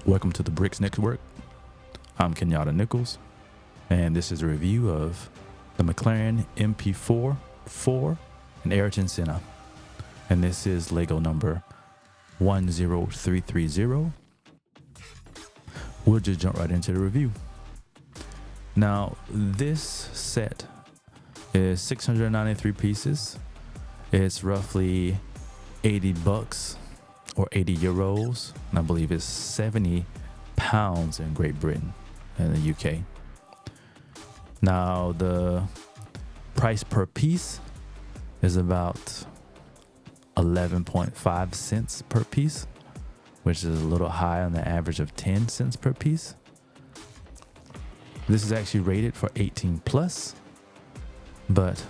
Welcome to the Bricks Network. I'm Kenyatta Nichols, and this is a review of the McLaren MP4 4 and Ayrton Senna. And this is Lego number 10330. We'll just jump right into the review. Now, this set is 693 pieces. It's roughly $80 or 80 euros, and I believe it's 70 pounds in Great Britain and the UK. Now, the price per piece is about 11.5 cents per piece, which is a little high on the average of 10 cents per piece. This is actually rated for 18 plus, but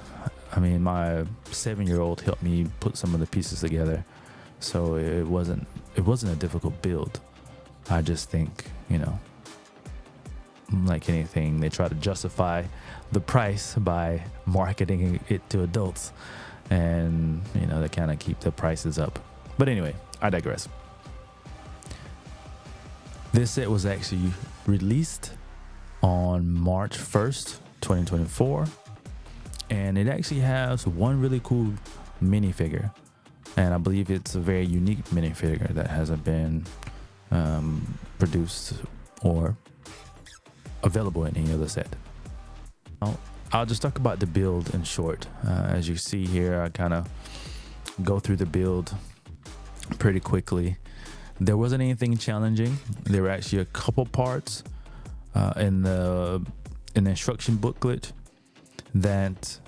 I mean, my 7-year-old helped me put some of the pieces together, so it wasn't a difficult build. I just think, like anything, they try to justify the price by marketing it to adults, and they kind of keep the prices up. But anyway, I digress. This set was actually released on March 1st, 2024, and it actually has one really cool minifigure, and I believe it's a very unique minifigure that hasn't been produced or available in any other set. I'll just talk about the build in short. As you see here, I kind of go through the build pretty quickly. There wasn't anything challenging. There were actually a couple parts in the instruction booklet that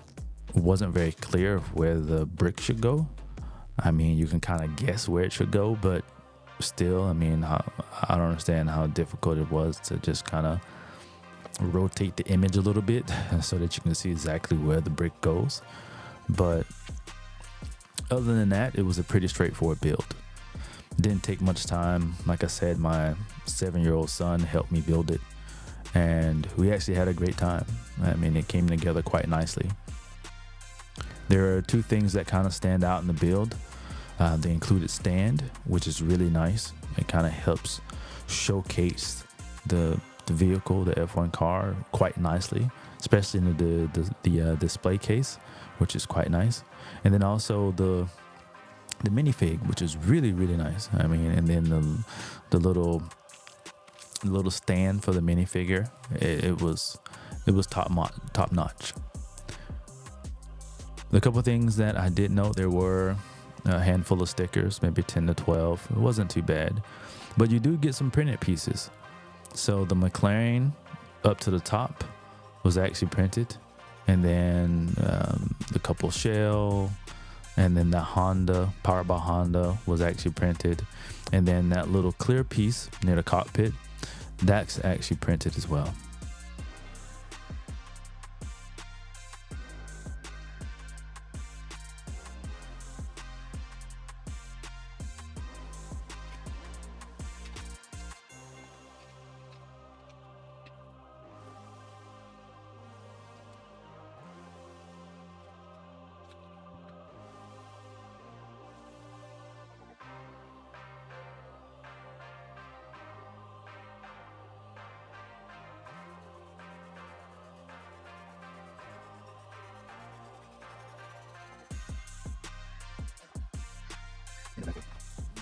wasn't very clear of where the brick should go. I mean, you can kind of guess where it should go, but still, I mean, I don't understand how difficult it was to just kind of rotate the image a little bit so that you can see exactly where the brick goes. But other than that, it was a pretty straightforward build. Didn't take much time. Like I said, my 7-year-old son helped me build it, and we actually had a great time. I mean, it came together quite nicely. There are two things that kind of stand out in the build. The included stand, which is really nice. It kind of helps showcase the vehicle, the F1 car, quite nicely, especially in the display case, which is quite nice. And then also the minifig, which is really, really nice. I mean, and then the little stand for the minifigure, it was top notch. The couple things that I did note, there were a handful of stickers, maybe 10 to 12. It wasn't too bad, but you do get some printed pieces. So the McLaren up to the top was actually printed, and then the couple shell, and then the Honda, powered by Honda, was actually printed, and then that little clear piece near the cockpit, that's actually printed as well.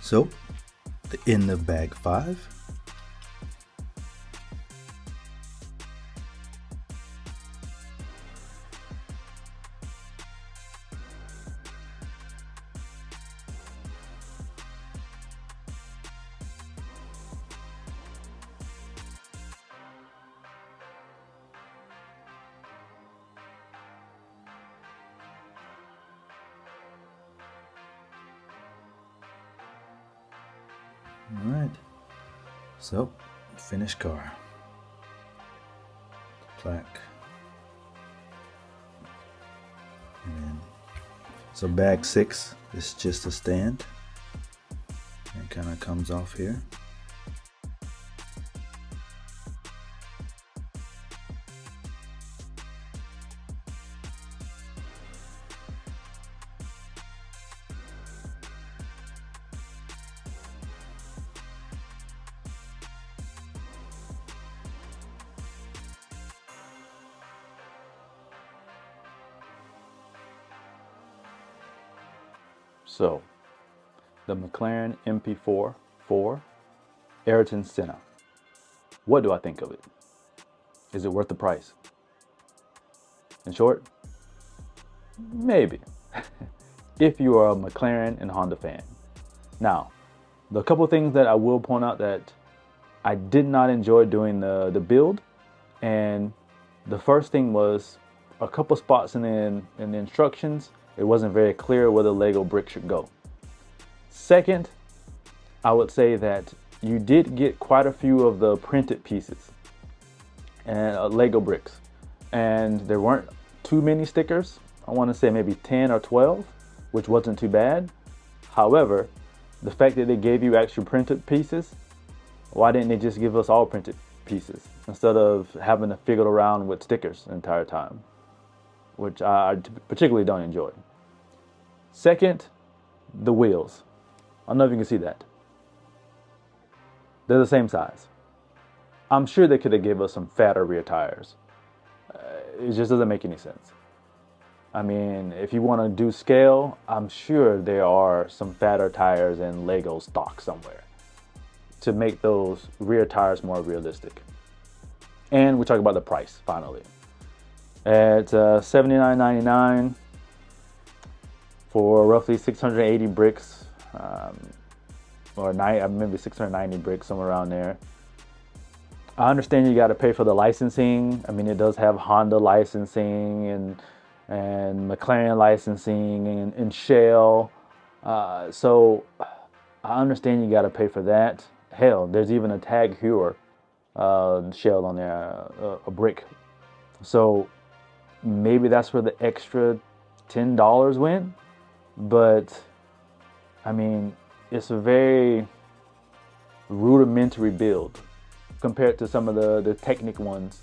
So, the end of bag 5. All right, so finished car, plaque, and then so bag 6 is just a stand. It kind of comes off here. So, the McLaren MP4 for Ayrton Senna. What do I think of it? Is it worth the price? In short, maybe. If you are a McLaren and Honda fan. Now, the couple things that I will point out that I did not enjoy doing the build, and the first thing was a couple spots in the instructions, it wasn't very clear where the Lego brick should go. Second, I would say that you did get quite a few of the printed pieces and Lego bricks, and there weren't too many stickers. I want to say maybe 10 or 12, which wasn't too bad. However, the fact that they gave you actual printed pieces, why didn't they just give us all printed pieces instead of having to fiddle around with stickers the entire time, which I particularly don't enjoy. Second, the wheels. I don't know if you can see that. They're the same size. I'm sure they could have given us some fatter rear tires. It just doesn't make any sense. I mean, if you want to do scale, I'm sure there are some fatter tires in Lego stock somewhere to make those rear tires more realistic. And we talk about the price finally. At $79.99 for roughly 680 bricks, or maybe 690 bricks, somewhere around there. I understand you got to pay for the licensing. I mean, it does have Honda licensing and McLaren licensing and Shell. So I understand you got to pay for that. Hell, there's even a Tag Heuer Shell on there, a brick. So maybe that's where the extra $10 went. But I mean, it's a very rudimentary build compared to some of the Technic ones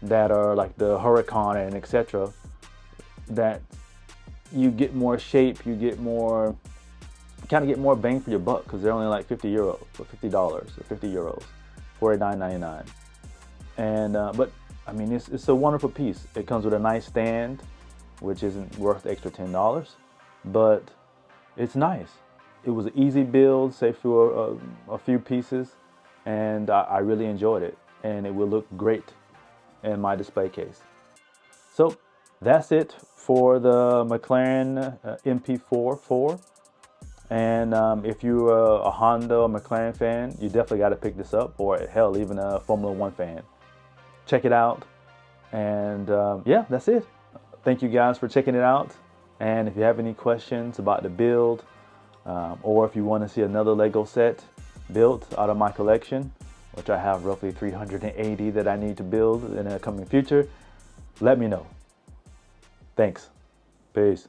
that are like the Huracan and etc. That you get more shape, you get more, kind of get more bang for your buck, because they're only like 50 euros or $50 or 50 euros, $49.99. And but I mean, it's a wonderful piece. It comes with a nice stand, which isn't worth the extra $10, but it's nice. It was an easy build, save for a few pieces, and I really enjoyed it, and it will look great in my display case. So that's it for the McLaren MP4 4. And if you're a Honda or McLaren fan, you definitely got to pick this up, or hell, even a Formula One fan. Check it out. And yeah, that's it. Thank you guys for checking it out. And if you have any questions about the build, or if you want to see another Lego set built out of my collection, which I have roughly 380 that I need to build in the coming future, let me know. Thanks. Peace.